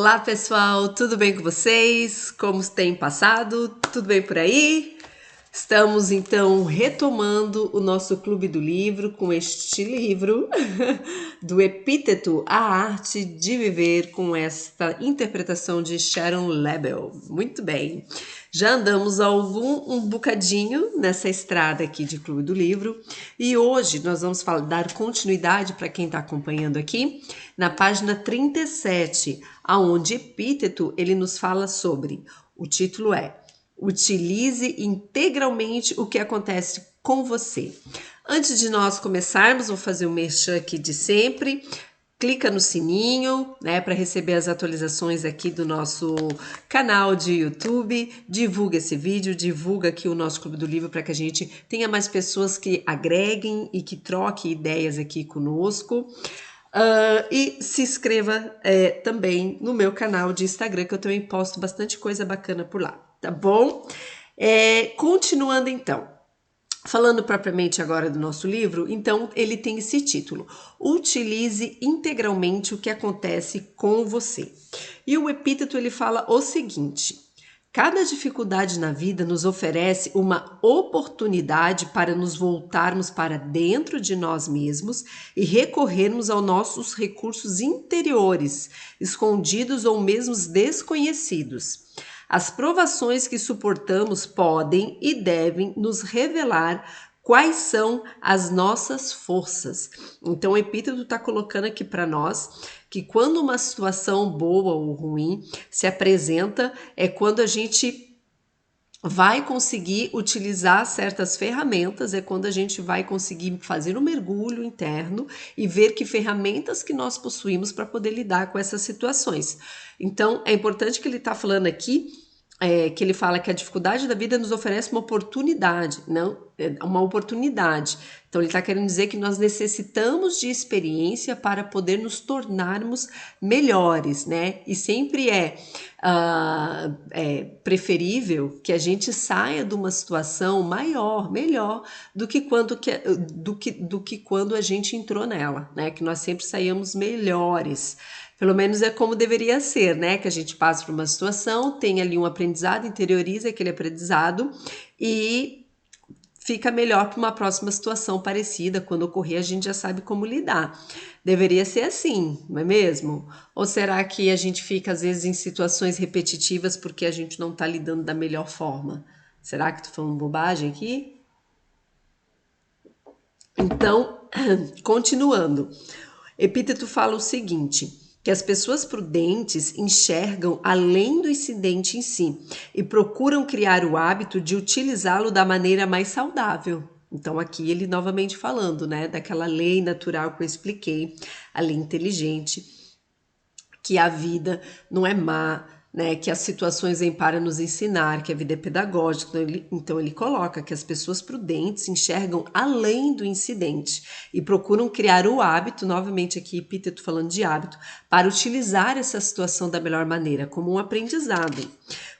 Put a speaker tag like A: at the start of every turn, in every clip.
A: Olá pessoal, tudo bem com vocês? Como tem passado? Tudo bem por aí? Estamos então retomando o nosso Clube do Livro com este livro do Epíteto, A Arte de Viver, com esta interpretação de Sharon Lebel. Muito bem, já andamos um bocadinho nessa estrada aqui de Clube do Livro e hoje nós vamos dar continuidade para quem está acompanhando aqui na página 37, aonde Epíteto ele nos fala sobre, o título é Utilize integralmente o que acontece com você. Antes de nós começarmos, vou fazer um merchan aqui de sempre. Clica no sininho, né, para receber as atualizações aqui do nosso canal de YouTube. Divulga esse vídeo, divulga aqui o nosso Clube do Livro para que a gente tenha mais pessoas que agreguem e que troquem ideias aqui conosco. E se inscreva também no meu canal de Instagram, que eu também posto bastante coisa bacana por lá, tá bom? Continuando então, falando propriamente agora do nosso livro, então ele tem esse título: Utilize integralmente o que acontece com você. E o Epíteto ele fala o seguinte: cada dificuldade na vida nos oferece uma oportunidade para nos voltarmos para dentro de nós mesmos e recorrermos aos nossos recursos interiores, escondidos ou mesmo desconhecidos. As provações que suportamos podem e devem nos revelar quais são as nossas forças. Então o Epíteto está colocando aqui para nós que quando uma situação boa ou ruim se apresenta, é quando a gente vai conseguir utilizar certas ferramentas, é quando a gente vai conseguir fazer um mergulho interno e ver que ferramentas que nós possuímos para poder lidar com essas situações. Então é importante que ele está falando aqui, que ele fala que a dificuldade da vida nos oferece uma oportunidade, não? Uma oportunidade. Então ele está querendo dizer que nós necessitamos de experiência para poder nos tornarmos melhores, né? E sempre é preferível que a gente saia de uma situação maior, melhor do que quando a gente entrou nela, né? Que nós sempre saímos melhores. Pelo menos é como deveria ser, né? Que a gente passa por uma situação, tem ali um aprendizado, interioriza aquele aprendizado e fica melhor para uma próxima situação parecida. Quando ocorrer, a gente já sabe como lidar. Deveria ser assim, não é mesmo? Ou será que a gente fica, às vezes, em situações repetitivas porque a gente não está lidando da melhor forma? Será que estou falando bobagem aqui? Então, continuando. Epíteto fala o seguinte: que as pessoas prudentes enxergam além do incidente em si e procuram criar o hábito de utilizá-lo da maneira mais saudável. Então aqui ele novamente falando, né, daquela lei natural que eu expliquei, a lei inteligente, que a vida não é má, né, que as situações vêm para nos ensinar, que a vida é pedagógica. Então ele coloca que as pessoas prudentes enxergam além do incidente e procuram criar o hábito, novamente aqui Epíteto falando de hábito, para utilizar essa situação da melhor maneira, como um aprendizado.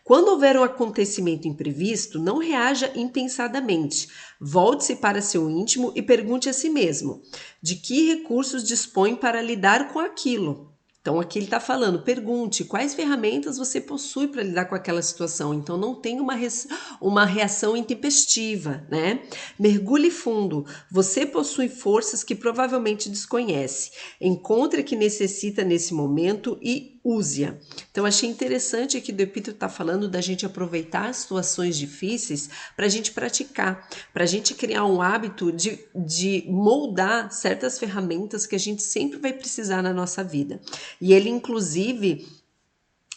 A: Quando houver um acontecimento imprevisto, não reaja impensadamente. Volte-se para seu íntimo e pergunte a si mesmo: de que recursos dispõe para lidar com aquilo? Então aqui ele está falando, pergunte quais ferramentas você possui para lidar com aquela situação. Então não tem uma reação intempestiva, né? Mergulhe fundo. Você possui forças que provavelmente desconhece. Encontre a que necessita nesse momento e use-a. Então achei interessante aqui do Epíteto está falando da gente aproveitar situações difíceis para a gente praticar, para a gente criar um hábito de moldar certas ferramentas que a gente sempre vai precisar na nossa vida. E ele, inclusive,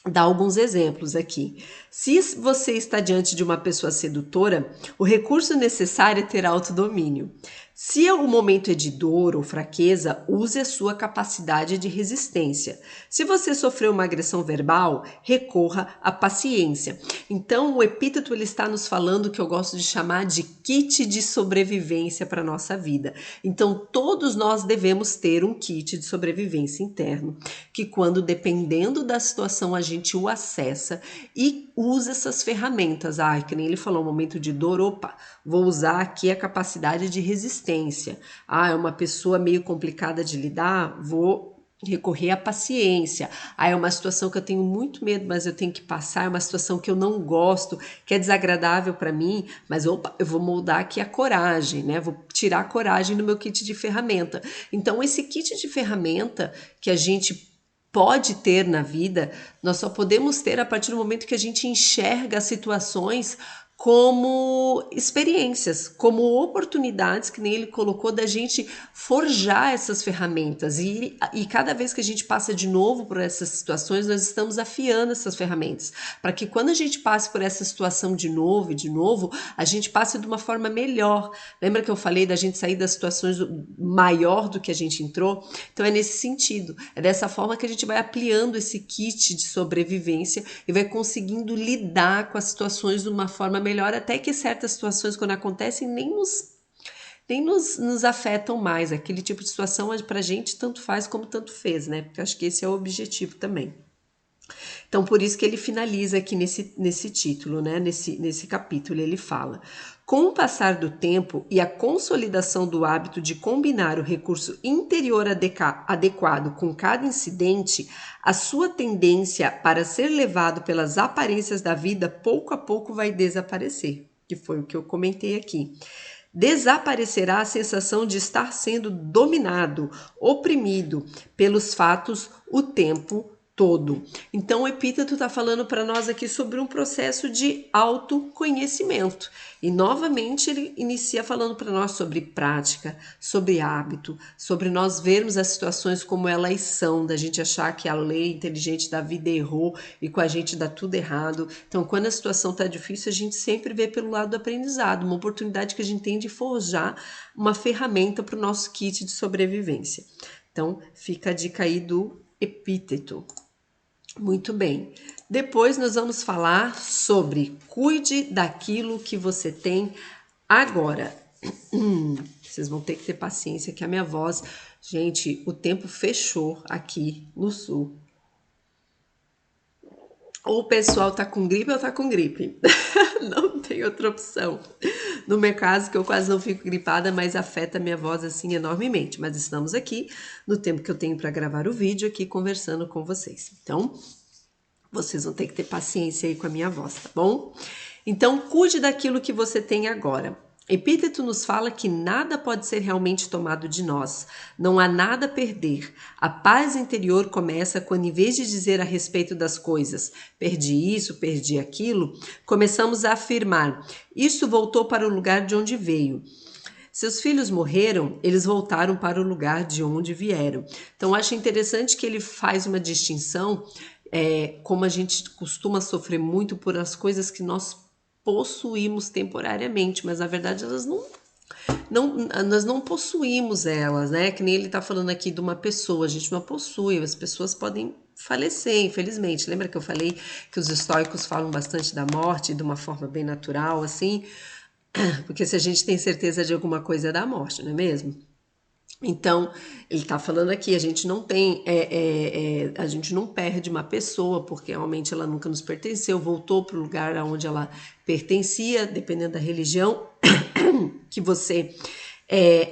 A: dá alguns exemplos aqui. Se você está diante de uma pessoa sedutora, o recurso necessário é ter autodomínio. Se o momento é de dor ou fraqueza, use a sua capacidade de resistência. Se você sofreu uma agressão verbal, recorra à paciência. Então, o Epíteto ele está nos falando que eu gosto de chamar de kit de sobrevivência para a nossa vida. Então, todos nós devemos ter um kit de sobrevivência interno, que quando, dependendo da situação, a gente o acessa e usa essas ferramentas. Que nem ele falou, um momento de dor, opa, vou usar aqui a capacidade de resistência. É uma pessoa meio complicada de lidar, vou recorrer à paciência. Ah, é uma situação que eu tenho muito medo, mas eu tenho que passar, é uma situação que eu não gosto, que é desagradável para mim, mas opa, eu vou moldar aqui a coragem, né? Vou tirar a coragem do meu kit de ferramenta. Então, esse kit de ferramenta que a gente pode ter na vida, nós só podemos ter a partir do momento que a gente enxerga as situações como experiências, como oportunidades, que nem ele colocou, da gente forjar essas ferramentas. E cada vez que a gente passa de novo por essas situações, nós estamos afiando essas ferramentas, para que quando a gente passe por essa situação de novo e de novo, a gente passe de uma forma melhor. Lembra que eu falei da gente sair das situações maior do que a gente entrou? Então é nesse sentido, é dessa forma que a gente vai ampliando esse kit de sobrevivência e vai conseguindo lidar com as situações de uma forma melhor, até que certas situações, quando acontecem, nem nos afetam mais. Aquele tipo de situação pra gente tanto faz como tanto fez, né? Porque acho que esse é o objetivo também. Então, por isso que ele finaliza aqui nesse título, né? Nesse capítulo, ele fala: com o passar do tempo e a consolidação do hábito de combinar o recurso interior adequado com cada incidente, a sua tendência para ser levado pelas aparências da vida pouco a pouco vai desaparecer, que foi o que eu comentei aqui. Desaparecerá a sensação de estar sendo dominado, oprimido pelos fatos o tempo todo. Então, o Epíteto está falando para nós aqui sobre um processo de autoconhecimento. E, novamente, ele inicia falando para nós sobre prática, sobre hábito, sobre nós vermos as situações como elas são, da gente achar que a lei inteligente da vida errou e com a gente dá tudo errado. Então, quando a situação está difícil, a gente sempre vê pelo lado do aprendizado, uma oportunidade que a gente tem de forjar uma ferramenta para o nosso kit de sobrevivência. Então, fica a dica aí do Epíteto. Muito bem. Depois nós vamos falar sobre cuide daquilo que você tem agora. Vocês vão ter que ter paciência que a minha voz... Gente, o tempo fechou aqui no sul. Ou o pessoal tá com gripe ou tá com gripe. Não tem outra opção. No meu caso, que eu quase não fico gripada, mas afeta a minha voz assim enormemente. Mas estamos aqui no tempo que eu tenho para gravar o vídeo aqui conversando com vocês. Então, vocês vão ter que ter paciência aí com a minha voz, tá bom? Então, cuide daquilo que você tem agora. Epíteto nos fala que nada pode ser realmente tomado de nós. Não há nada a perder. A paz interior começa quando, em vez de dizer a respeito das coisas, perdi isso, perdi aquilo, começamos a afirmar, isso voltou para o lugar de onde veio. Seus filhos morreram, eles voltaram para o lugar de onde vieram. Então, acho interessante que ele faz uma distinção, como a gente costuma sofrer muito por as coisas que nós possuímos temporariamente, mas na verdade nós não possuímos elas, né? Que nem ele tá falando aqui de uma pessoa, a gente não possui, as pessoas podem falecer, infelizmente. Lembra que eu falei que os estoicos falam bastante da morte de uma forma bem natural, assim? Porque se a gente tem certeza de alguma coisa é da morte, não é mesmo? Então, ele está falando aqui, a gente não tem, a gente não perde uma pessoa, porque realmente ela nunca nos pertenceu, voltou para o lugar onde ela pertencia, dependendo da religião que você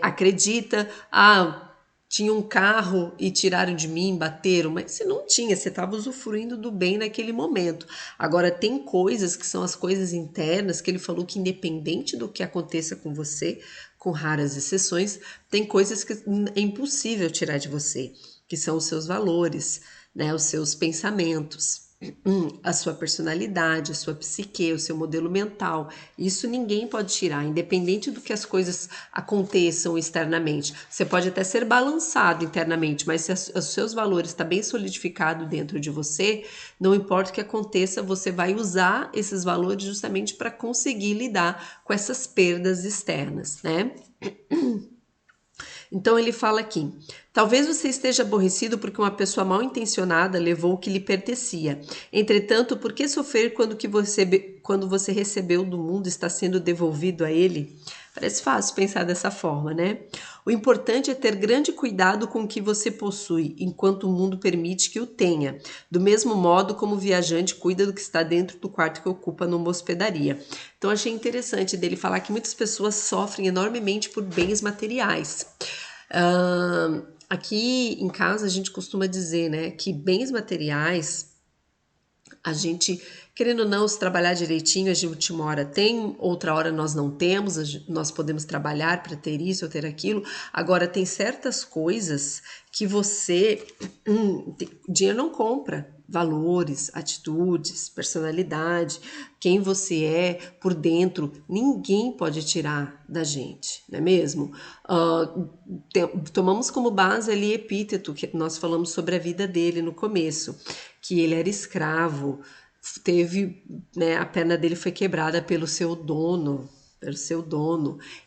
A: acredita. Ah, tinha um carro e tiraram de mim, bateram, mas você não tinha, você estava usufruindo do bem naquele momento. Agora, tem coisas que são as coisas internas, que ele falou que independente do que aconteça com você, com raras exceções, tem coisas que é impossível tirar de você, que são os seus valores, né, os seus pensamentos, a sua personalidade, a sua psique, o seu modelo mental. Isso ninguém pode tirar, independente do que as coisas aconteçam externamente. Você pode até ser balançado internamente, mas se os seus valores estão bem solidificados dentro de você, não importa o que aconteça, você vai usar esses valores justamente para conseguir lidar com essas perdas externas, né? Então ele fala aqui: talvez você esteja aborrecido porque uma pessoa mal intencionada levou o que lhe pertencia. Entretanto, por que sofrer quando você recebeu do mundo está sendo devolvido a ele? Parece fácil pensar dessa forma, né? O importante é ter grande cuidado com o que você possui, enquanto o mundo permite que o tenha, do mesmo modo como o viajante cuida do que está dentro do quarto que ocupa numa hospedaria. Então achei interessante dele falar que muitas pessoas sofrem enormemente por bens materiais. Aqui em casa a gente costuma dizer, né, que bens materiais a gente, querendo ou não, se trabalhar direitinho, a gente uma hora tem, outra hora nós não temos, nós podemos trabalhar para ter isso ou ter aquilo. Agora, tem certas coisas que você, dinheiro não compra. Valores, atitudes, personalidade, quem você é por dentro, ninguém pode tirar da gente, não é mesmo? Tomamos como base ali Epíteto, que nós falamos sobre a vida dele no começo, que ele era escravo, teve, né, a perna dele foi quebrada pelo seu dono,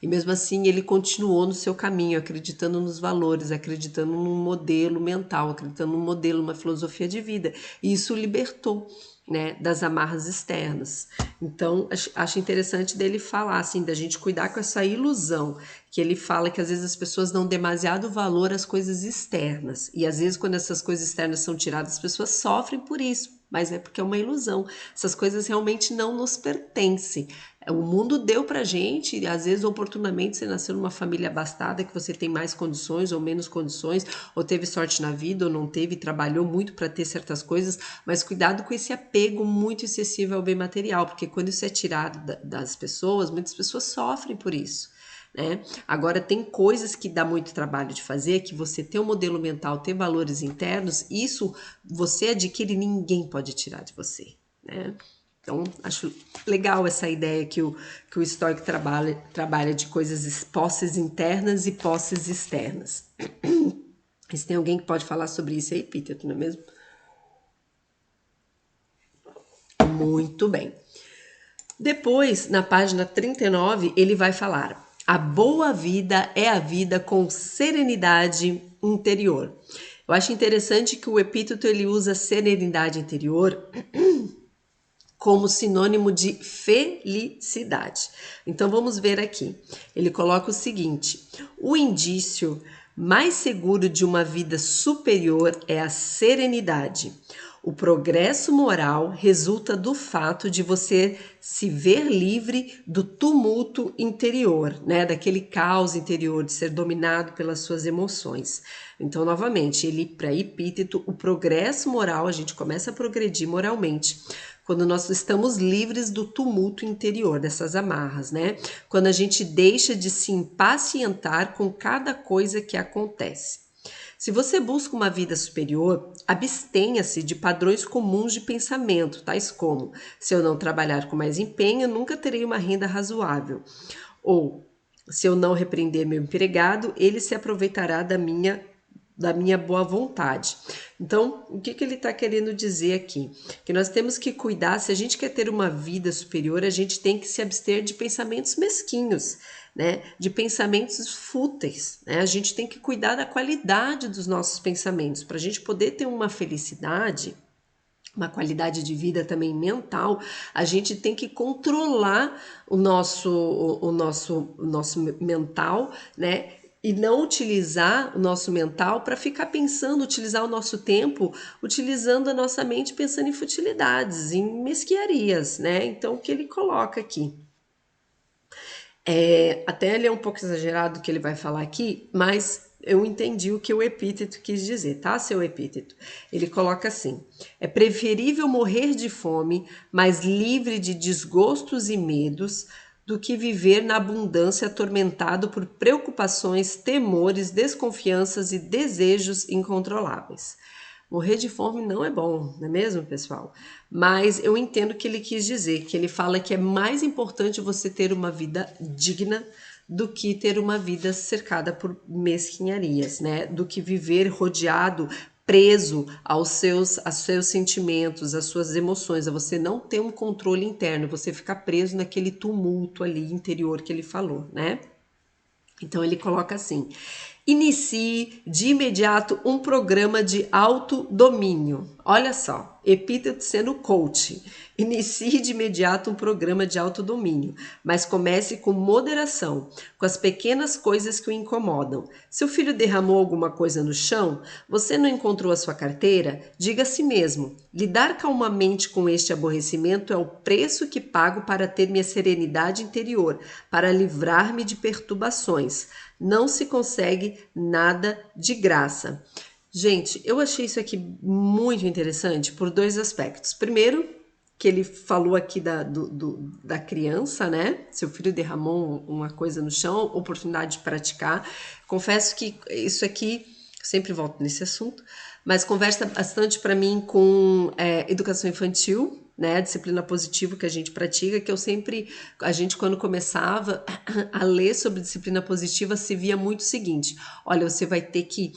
A: e mesmo assim ele continuou no seu caminho, acreditando nos valores, acreditando num modelo mental, acreditando num modelo, uma filosofia de vida, e isso o libertou, né, das amarras externas. Então, acho interessante dele falar, assim, da gente cuidar com essa ilusão, que ele fala que às vezes as pessoas dão demasiado valor às coisas externas, e às vezes quando essas coisas externas são tiradas, as pessoas sofrem por isso, mas é porque é uma ilusão. Essas coisas realmente não nos pertencem. O mundo deu pra gente, e às vezes oportunamente você nasceu numa família abastada, que você tem mais condições ou menos condições, ou teve sorte na vida ou não teve, trabalhou muito para ter certas coisas, mas cuidado com esse apego muito excessivo ao bem material, porque quando isso é tirado das pessoas, muitas pessoas sofrem por isso. Né? Agora, tem coisas que dá muito trabalho de fazer, que você ter um modelo mental, ter valores internos, isso você adquire, ninguém pode tirar de você. Né? Então, acho legal essa ideia que o estoico trabalha de coisas, posses internas e posses externas. Se tem alguém que pode falar sobre isso aí, Epíteto, não é mesmo? Muito bem. Depois, na página 39, ele vai falar: a boa vida é a vida com serenidade interior. Eu acho interessante que o Epíteto ele usa serenidade interior como sinônimo de felicidade. Então vamos ver aqui. Ele coloca o seguinte: o indício mais seguro de uma vida superior é a serenidade. O progresso moral resulta do fato de você se ver livre do tumulto interior, né? Daquele caos interior, de ser dominado pelas suas emoções. Então, novamente, ele, para Epíteto, o progresso moral, a gente começa a progredir moralmente quando nós estamos livres do tumulto interior, dessas amarras, né? Quando a gente deixa de se impacientar com cada coisa que acontece. Se você busca uma vida superior, abstenha-se de padrões comuns de pensamento, tais como: se eu não trabalhar com mais empenho, nunca terei uma renda razoável. Ou, se eu não repreender meu empregado, ele se aproveitará da minha boa vontade. Então, o que ele está querendo dizer aqui? Que nós temos que cuidar, se a gente quer ter uma vida superior, a gente tem que se abster de pensamentos mesquinhos, né? De pensamentos fúteis, né? A gente tem que cuidar da qualidade dos nossos pensamentos, para a gente poder ter uma felicidade, uma qualidade de vida também mental, a gente tem que controlar o nosso mental, né? E não utilizar o nosso mental para ficar pensando, utilizar o nosso tempo, utilizando a nossa mente pensando em futilidades, em mesquiarias, né? Então, o que ele coloca aqui? Até ele é um pouco exagerado o que ele vai falar aqui, mas eu entendi o que o Epíteto quis dizer, tá, seu Epíteto? Ele coloca assim: é preferível morrer de fome, mas livre de desgostos e medos, do que viver na abundância atormentado por preocupações, temores, desconfianças e desejos incontroláveis. Morrer de fome não é bom, não é mesmo, pessoal? Mas eu entendo o que ele quis dizer, que ele fala que é mais importante você ter uma vida digna do que ter uma vida cercada por mesquinharias, né? Do que viver rodeado, preso aos seus sentimentos, às suas emoções, a você não ter um controle interno, você ficar preso naquele tumulto ali interior que ele falou, né? Então ele coloca assim: inicie de imediato um programa de autodomínio. Olha só, Epíteto sendo coach. Inicie de imediato um programa de autodomínio, mas comece com moderação, com as pequenas coisas que o incomodam. Se o filho derramou alguma coisa no chão, você não encontrou a sua carteira? Diga a si mesmo: lidar calmamente com este aborrecimento é o preço que pago para ter minha serenidade interior, para livrar-me de perturbações. Não se consegue nada de graça. Gente, eu achei isso aqui muito interessante por dois aspectos. Primeiro, que ele falou aqui da criança, né? Seu filho derramou uma coisa no chão, oportunidade de praticar. Confesso que isso aqui, sempre volto nesse assunto, mas conversa bastante para mim com educação infantil, né? A disciplina positiva que a gente pratica, que a gente quando começava a ler sobre disciplina positiva, se via muito o seguinte: olha, você vai ter que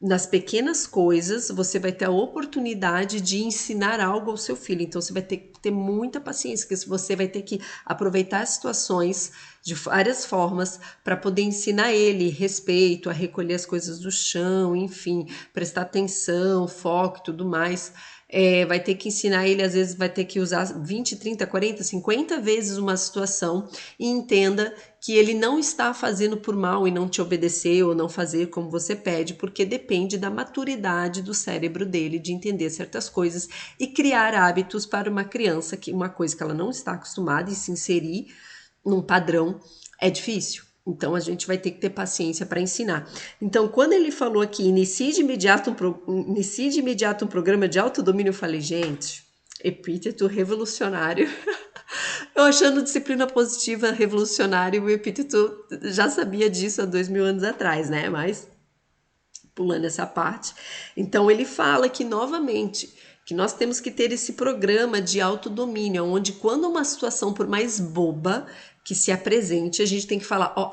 A: nas pequenas coisas, você vai ter a oportunidade de ensinar algo ao seu filho. Então, você vai ter que ter muita paciência, porque você vai ter que aproveitar as situações de várias formas para poder ensinar ele respeito, a recolher as coisas do chão, enfim, prestar atenção, foco e tudo mais. Vai ter que ensinar ele, às vezes vai ter que usar 20, 30, 40, 50 vezes uma situação e entenda que ele não está fazendo por mal e não te obedecer ou não fazer como você pede, porque depende da maturidade do cérebro dele de entender certas coisas e criar hábitos para uma criança, que uma coisa que ela não está acostumada e se inserir num padrão é difícil. Então a gente vai ter que ter paciência para ensinar. Então, quando ele falou aqui, inicie de imediato um programa de autodomínio, eu falei, gente, epíteto revolucionário. Eu achando disciplina positiva revolucionário, o epíteto já sabia disso há 2000 anos atrás, né? Mas pulando essa parte. Então ele fala que novamente que nós temos que ter esse programa de autodomínio, onde quando uma situação, por mais boba que se apresente, a gente tem que falar, ó,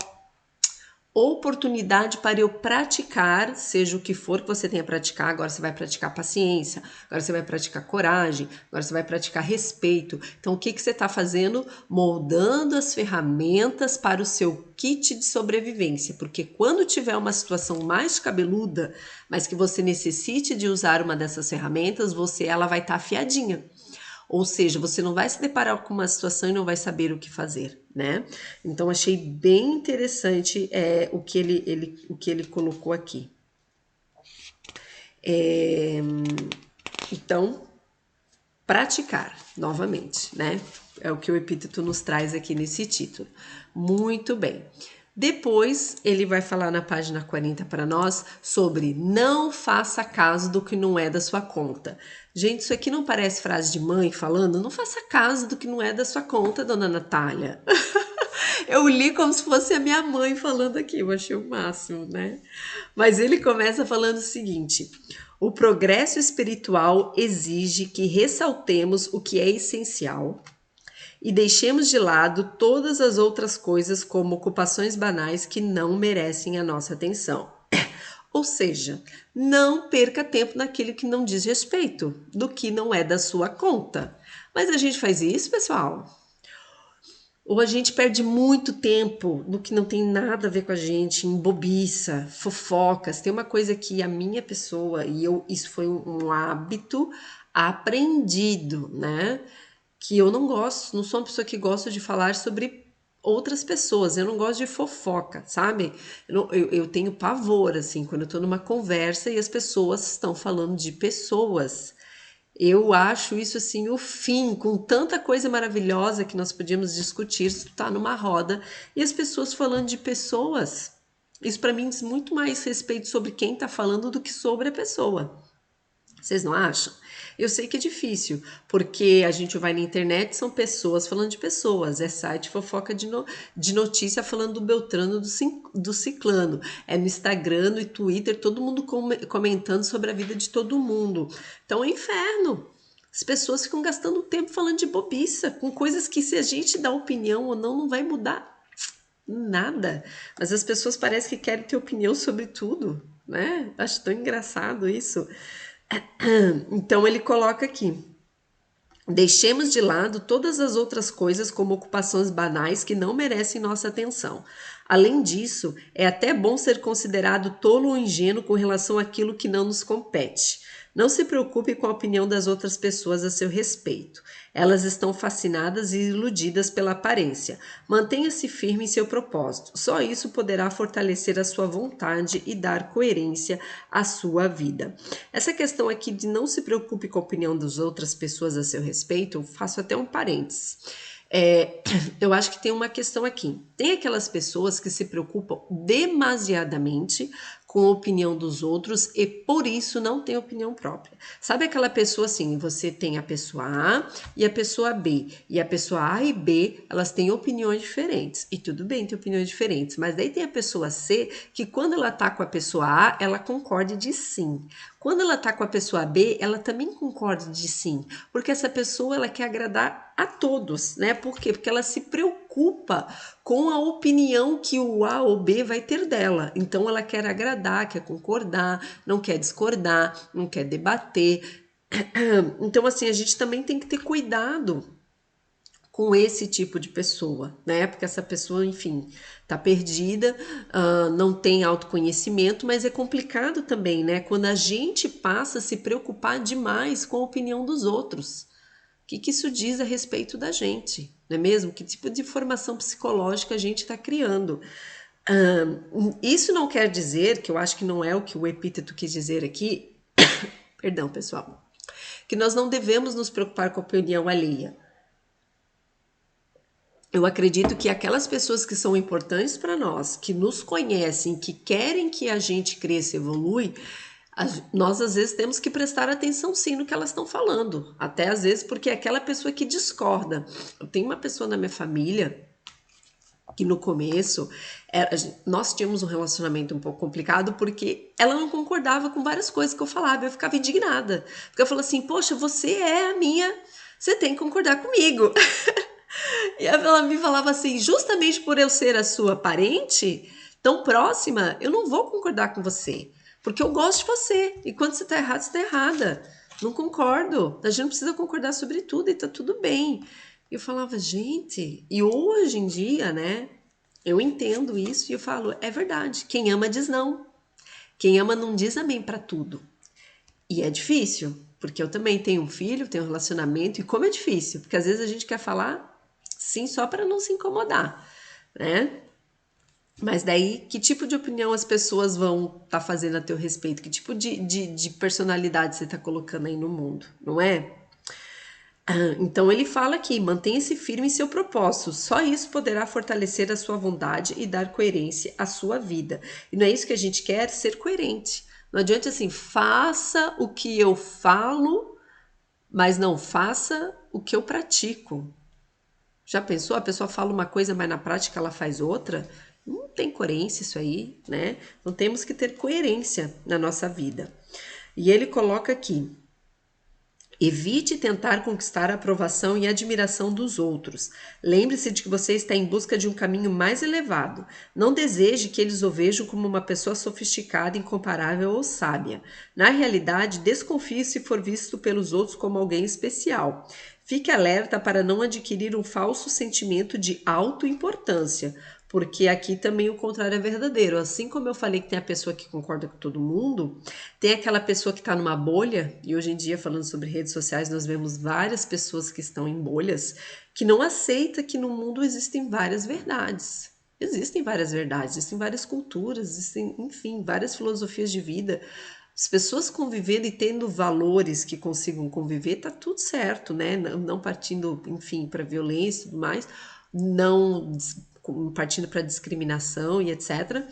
A: oportunidade para eu praticar, seja o que for que você tenha a praticar. Agora você vai praticar paciência, agora você vai praticar coragem, agora você vai praticar respeito. Então, o que você está fazendo? Moldando as ferramentas para o seu kit de sobrevivência, porque quando tiver uma situação mais cabeluda, mas que você necessite de usar uma dessas ferramentas, ela vai estar afiadinha. Ou seja, você não vai se deparar com uma situação e não vai saber o que fazer, né? Então, achei bem interessante o que ele colocou aqui. Então, praticar, novamente, né? É o que o epíteto nos traz aqui nesse título. Muito bem. Depois, ele vai falar na página 40 para nós sobre não faça caso do que não é da sua conta. Gente, isso aqui não parece frase de mãe falando? Não faça caso do que não é da sua conta, dona Natália. Eu li como se fosse a minha mãe falando aqui, eu achei o máximo, né? Mas ele começa falando o seguinte: o progresso espiritual exige que ressaltemos o que é essencial e deixemos de lado todas as outras coisas como ocupações banais que não merecem a nossa atenção. Ou seja, não perca tempo naquilo que não diz respeito, do que não é da sua conta. Mas a gente faz isso, pessoal? Ou a gente perde muito tempo no que não tem nada a ver com a gente, em bobiça, fofocas. Tem uma coisa que a minha pessoa, isso foi um hábito aprendido, né? Que eu não gosto, não sou uma pessoa que gosta de falar sobre outras pessoas, eu não gosto de fofoca, sabe? Eu tenho pavor, assim, quando eu tô numa conversa e as pessoas estão falando de pessoas. Eu acho isso, assim, o fim, com tanta coisa maravilhosa que nós podíamos discutir, se tu tá numa roda e as pessoas falando de pessoas. Isso para mim diz muito mais respeito sobre quem tá falando do que sobre a pessoa. Vocês não acham? Eu sei que é difícil, porque a gente vai na internet, são pessoas falando de pessoas, é site fofoca de notícia falando do Beltrano, do Ciclano, é no Instagram, no Twitter, todo mundo comentando sobre a vida de todo mundo. Então é inferno. As pessoas ficam gastando tempo falando de bobiça, com coisas que se a gente dá opinião ou não vai mudar nada. Mas as pessoas parecem que querem ter opinião sobre tudo, né? Acho tão engraçado isso. Então ele coloca aqui: deixemos de lado todas as outras coisas como ocupações banais que não merecem nossa atenção. Além disso, é até bom ser considerado tolo ou ingênuo com relação àquilo que não nos compete. Não se preocupe com a opinião das outras pessoas a seu respeito. Elas estão fascinadas e iludidas pela aparência. Mantenha-se firme em seu propósito. Só isso poderá fortalecer a sua vontade e dar coerência à sua vida. Essa questão aqui de não se preocupe com a opinião das outras pessoas a seu respeito, eu faço até um parênteses. Eu acho que tem uma questão aqui. Tem aquelas pessoas que se preocupam demasiadamente com a opinião dos outros e por isso não tem opinião própria. Sabe aquela pessoa assim, você tem a pessoa A e a pessoa B, e a pessoa A e B, elas têm opiniões diferentes, e tudo bem ter opiniões diferentes, mas daí tem a pessoa C, que quando ela tá com a pessoa A, ela concorda de sim. Quando ela tá com a pessoa B, ela também concorda de sim, porque essa pessoa ela quer agradar a todos, né? Por quê? Porque ela se preocupa com a opinião que o A ou B vai ter dela. Então ela quer agradar, quer concordar, não quer discordar, não quer debater. Então assim, a gente também tem que ter cuidado com esse tipo de pessoa, né? Porque essa pessoa, enfim, tá perdida, não tem autoconhecimento, mas é complicado também, né? Quando a gente passa a se preocupar demais com a opinião dos outros. O que isso diz a respeito da gente, não é mesmo? Que tipo de formação psicológica a gente está criando? Isso não quer dizer, que eu acho que não é o que o epíteto quis dizer aqui, perdão, pessoal, que nós não devemos nos preocupar com a opinião alheia. Eu acredito que aquelas pessoas que são importantes para nós, que nos conhecem, que querem que a gente cresça e evolui, nós às vezes temos que prestar atenção sim no que elas estão falando. Até às vezes porque é aquela pessoa que discorda. Eu tenho uma pessoa na minha família que no começo nós tínhamos um relacionamento um pouco complicado porque ela não concordava com várias coisas que eu falava. Eu ficava indignada. Porque eu falava assim, poxa, você é a minha, você tem que concordar comigo. E ela me falava assim, justamente por eu ser a sua parente, tão próxima, eu não vou concordar com você, porque eu gosto de você. E quando você tá errado, você tá errada. Não concordo. A gente não precisa concordar sobre tudo e tá tudo bem. E eu falava, gente, e hoje em dia, né, eu entendo isso e eu falo, é verdade. Quem ama diz não. Quem ama não diz amém para tudo. E é difícil, porque eu também tenho um filho, tenho um relacionamento, e como é difícil, porque às vezes a gente quer falar sim só para não se incomodar, né? Mas daí, que tipo de opinião as pessoas vão estar fazendo a teu respeito? Que tipo de personalidade você está colocando aí no mundo, não é? Então ele fala aqui, mantenha-se firme em seu propósito, só isso poderá fortalecer a sua vontade e dar coerência à sua vida. E não é isso que a gente quer? Ser coerente. Não adianta assim, faça o que eu falo, mas não faça o que eu pratico. Já pensou? A pessoa fala uma coisa, mas na prática ela faz outra? Não tem coerência isso aí, né? Não temos que ter coerência na nossa vida. E ele coloca aqui: evite tentar conquistar a aprovação e a admiração dos outros. Lembre-se de que você está em busca de um caminho mais elevado. Não deseje que eles o vejam como uma pessoa sofisticada, incomparável ou sábia. Na realidade, desconfie se for visto pelos outros como alguém especial. Fique alerta para não adquirir um falso sentimento de autoimportância, porque aqui também o contrário é verdadeiro. Assim como eu falei que tem a pessoa que concorda com todo mundo, tem aquela pessoa que está numa bolha, e hoje em dia, falando sobre redes sociais, nós vemos várias pessoas que estão em bolhas, que não aceita que no mundo existem várias verdades. Existem várias verdades, existem várias culturas, existem, enfim, várias filosofias de vida. As pessoas convivendo e tendo valores que consigam conviver, tá tudo certo, né? Não partindo, enfim, para violência e tudo mais, não partindo para discriminação e etc.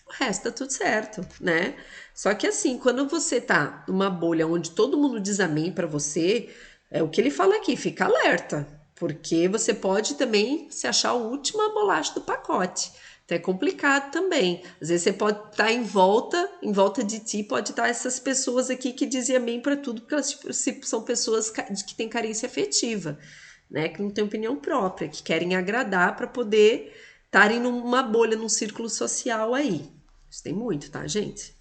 A: O resto tá tudo certo, né? Só que assim, quando você tá numa bolha onde todo mundo diz amém para você, é o que ele fala aqui, fica alerta, porque você pode também se achar a última bolacha do pacote. Então é complicado também. Às vezes você pode estar em volta de ti, pode estar essas pessoas aqui que dizem amém para tudo, porque elas tipo, são pessoas que têm carência afetiva, né? Que não têm opinião própria, que querem agradar para poder estarem numa bolha, num círculo social aí. Isso tem muito, tá, gente?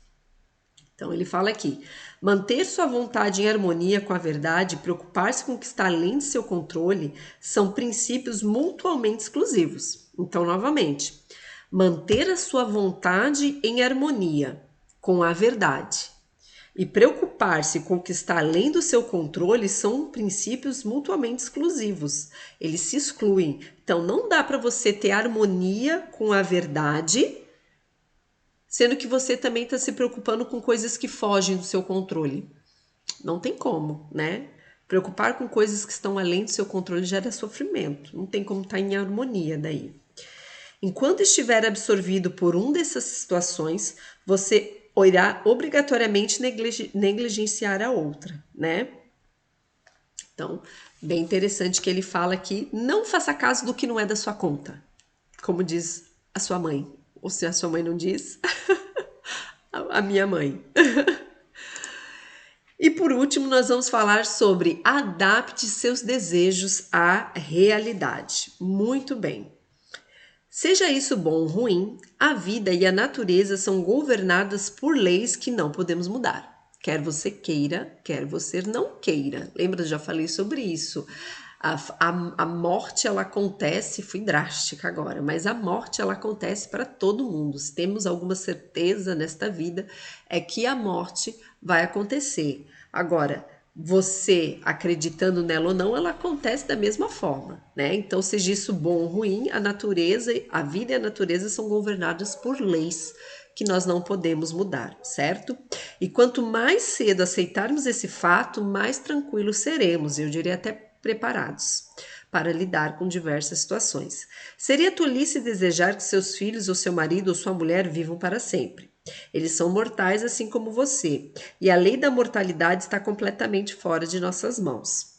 A: Então ele fala aqui: manter sua vontade em harmonia com a verdade e preocupar-se com o que está além de seu controle são princípios mutuamente exclusivos. Então, novamente, manter a sua vontade em harmonia com a verdade e preocupar-se com o que está além do seu controle são princípios mutuamente exclusivos. Eles se excluem. Então, não dá para você ter harmonia com a verdade, sendo que você também está se preocupando com coisas que fogem do seu controle. Não tem como, né? Preocupar com coisas que estão além do seu controle gera sofrimento. Não tem como estar em harmonia daí. Enquanto estiver absorvido por uma dessas situações, você irá obrigatoriamente negligenciar a outra, né? Então, bem interessante que ele fala aqui, não faça caso do que não é da sua conta, como diz a sua mãe. Ou se a sua mãe não diz, a minha mãe. E por último, nós vamos falar sobre adapte seus desejos à realidade. Muito bem. Seja isso bom ou ruim, a vida e a natureza são governadas por leis que não podemos mudar. Quer você queira, quer você não queira. Lembra, já falei sobre isso. A morte, ela acontece, fui drástica agora, mas a morte, ela acontece para todo mundo. Se temos alguma certeza nesta vida, é que a morte vai acontecer. Agora, você acreditando nela ou não, ela acontece da mesma forma, né? Então, seja isso bom ou ruim, a natureza, a vida e a natureza são governadas por leis que nós não podemos mudar, certo? E quanto mais cedo aceitarmos esse fato, mais tranquilos seremos, eu diria até preparados para lidar com diversas situações. Seria tolice desejar que seus filhos ou seu marido ou sua mulher vivam para sempre. Eles são mortais assim como você, e a lei da mortalidade está completamente fora de nossas mãos.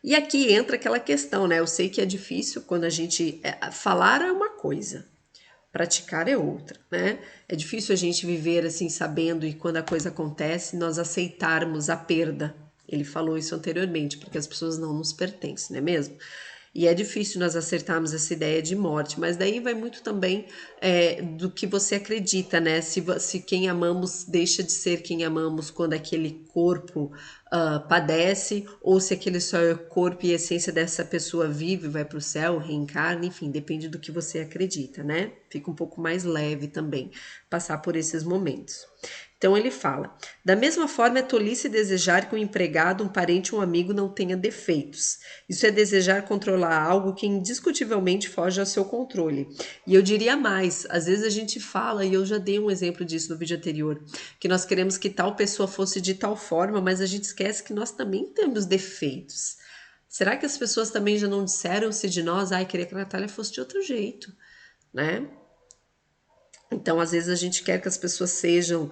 A: E aqui entra aquela questão, né? Eu sei que é difícil quando a gente falar é uma coisa, praticar é outra, né? É difícil a gente viver assim sabendo e quando a coisa acontece nós aceitarmos a perda. Ele falou isso anteriormente, porque as pessoas não nos pertencem, não é mesmo? E é difícil nós acertarmos essa ideia de morte, mas daí vai muito também do que você acredita, né? Se quem amamos deixa de ser quem amamos quando aquele corpo padece, ou se aquele só é o corpo e a essência dessa pessoa vive, vai para o céu, reencarna, enfim, depende do que você acredita, né? Fica um pouco mais leve também passar por esses momentos. Então ele fala: da mesma forma é tolice desejar que um empregado, um parente ou um amigo não tenha defeitos. Isso é desejar controlar algo que indiscutivelmente foge ao seu controle. E eu diria mais, às vezes a gente fala, e eu já dei um exemplo disso no vídeo anterior, que nós queremos que tal pessoa fosse de tal forma, mas a gente esquece que nós também temos defeitos. Será que as pessoas também já não disseram-se de nós, ai, queria que a Natália fosse de outro jeito, né? Então, às vezes a gente quer que as pessoas sejam,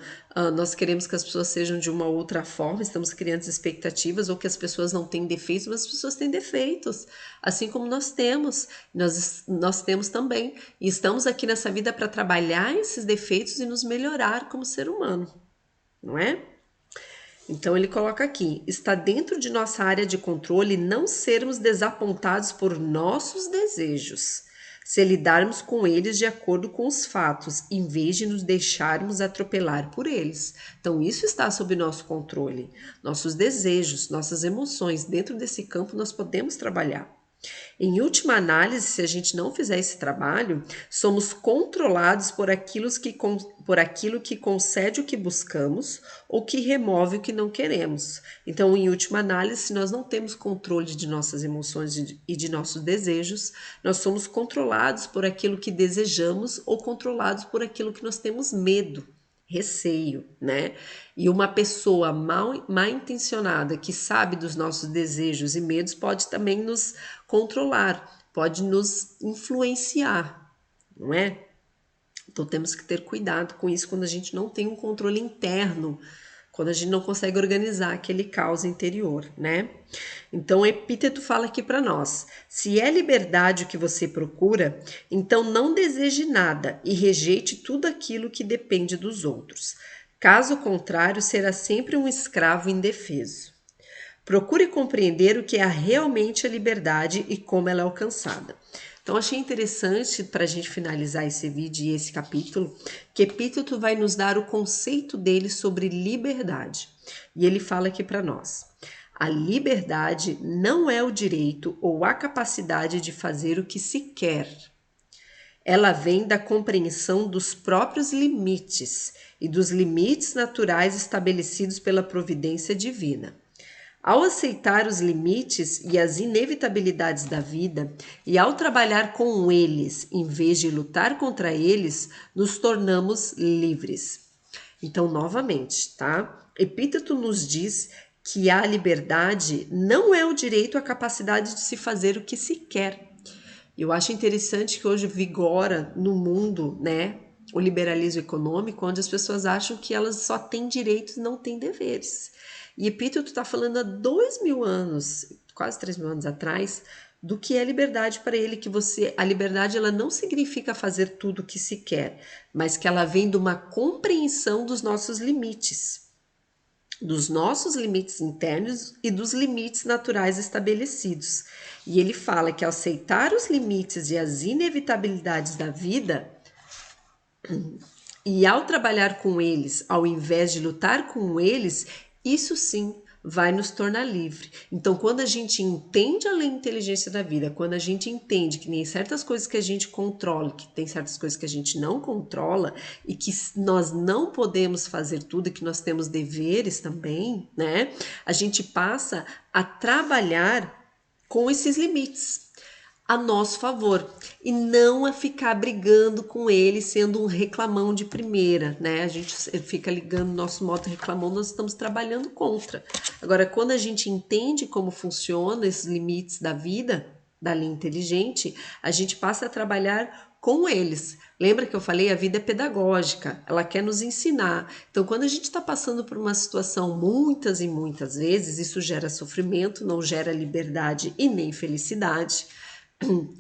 A: nós queremos que as pessoas sejam de uma outra forma, estamos criando expectativas, ou que as pessoas não têm defeitos, mas as pessoas têm defeitos, assim como nós temos, nós temos também, e estamos aqui nessa vida para trabalhar esses defeitos e nos melhorar como ser humano, não é? Então ele coloca aqui, está dentro de nossa área de controle não sermos desapontados por nossos desejos, se lidarmos com eles de acordo com os fatos, em vez de nos deixarmos atropelar por eles. Então isso está sob nosso controle. Nossos desejos, nossas emoções, dentro desse campo nós podemos trabalhar. Em última análise, se a gente não fizer esse trabalho, somos controlados por aquilo que concede o que buscamos ou que remove o que não queremos. Então, em última análise, se nós não temos controle de nossas emoções e de nossos desejos, nós somos controlados por aquilo que desejamos ou controlados por aquilo que nós temos medo, receio, né? E uma pessoa mal intencionada que sabe dos nossos desejos e medos pode também nos controlar, pode nos influenciar, não é? Então temos que ter cuidado com isso quando a gente não tem um controle interno, quando a gente não consegue organizar aquele caos interior, né? Então o Epíteto fala aqui para nós: se é liberdade o que você procura, então não deseje nada e rejeite tudo aquilo que depende dos outros. Caso contrário, será sempre um escravo indefeso. Procure compreender o que é realmente a liberdade e como ela é alcançada. Então, achei interessante para a gente finalizar esse vídeo e esse capítulo, que Epíteto vai nos dar o conceito dele sobre liberdade. E ele fala aqui para nós: a liberdade não é o direito ou a capacidade de fazer o que se quer. Ela vem da compreensão dos próprios limites e dos limites naturais estabelecidos pela providência divina. Ao aceitar os limites e as inevitabilidades da vida, e ao trabalhar com eles, em vez de lutar contra eles, nos tornamos livres. Então, novamente, tá? Epíteto nos diz que a liberdade não é o direito à capacidade de se fazer o que se quer. Eu acho interessante que hoje vigora no mundo, né, o liberalismo econômico, onde as pessoas acham que elas só têm direitos e não têm deveres. E Epíteto está falando há 2.000 anos, quase 3.000 anos atrás, do que é liberdade para ele, que a liberdade ela não significa fazer tudo o que se quer, mas que ela vem de uma compreensão dos nossos limites internos e dos limites naturais estabelecidos. E ele fala que ao aceitar os limites e as inevitabilidades da vida, e ao trabalhar com eles, ao invés de lutar com eles, isso sim vai nos tornar livre. Então, quando a gente entende a lei e inteligência da vida, quando a gente entende que nem certas coisas que a gente controla, que tem certas coisas que a gente não controla e que nós não podemos fazer tudo e que nós temos deveres também, né? A gente passa a trabalhar com esses limites a nosso favor e não a ficar brigando com ele, sendo um reclamão de primeira, né? A gente fica ligando nosso modo reclamão, nós estamos trabalhando contra. Agora, quando a gente entende como funcionam esses limites da vida, da linha inteligente, a gente passa a trabalhar com eles. Lembra que eu falei? A vida é pedagógica, ela quer nos ensinar. Então, quando a gente está passando por uma situação muitas e muitas vezes, isso gera sofrimento, não gera liberdade e nem felicidade.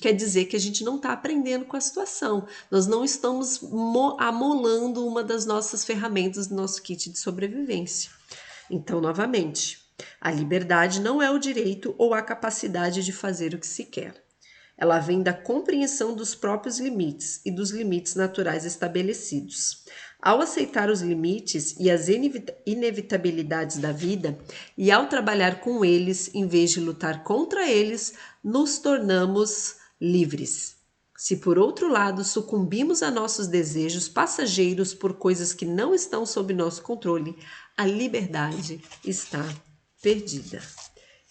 A: Quer dizer que a gente não está aprendendo com a situação. Nós não estamos amolando uma das nossas ferramentas do nosso kit de sobrevivência. Então, novamente, a liberdade não é o direito ou a capacidade de fazer o que se quer. Ela vem da compreensão dos próprios limites e dos limites naturais estabelecidos. Ao aceitar os limites e as inevitabilidades da vida, e ao trabalhar com eles, em vez de lutar contra eles, nos tornamos livres. Se por outro lado sucumbimos a nossos desejos passageiros por coisas que não estão sob nosso controle, a liberdade está perdida.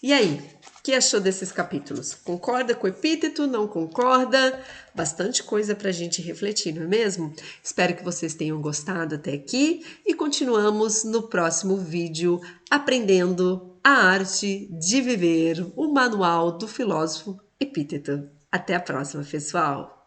A: E aí, o que achou desses capítulos? Concorda com o Epíteto? Não concorda? Bastante coisa para a gente refletir, não é mesmo? Espero que vocês tenham gostado até aqui e continuamos no próximo vídeo aprendendo a arte de viver, o manual do filósofo Epíteto. Até a próxima, pessoal!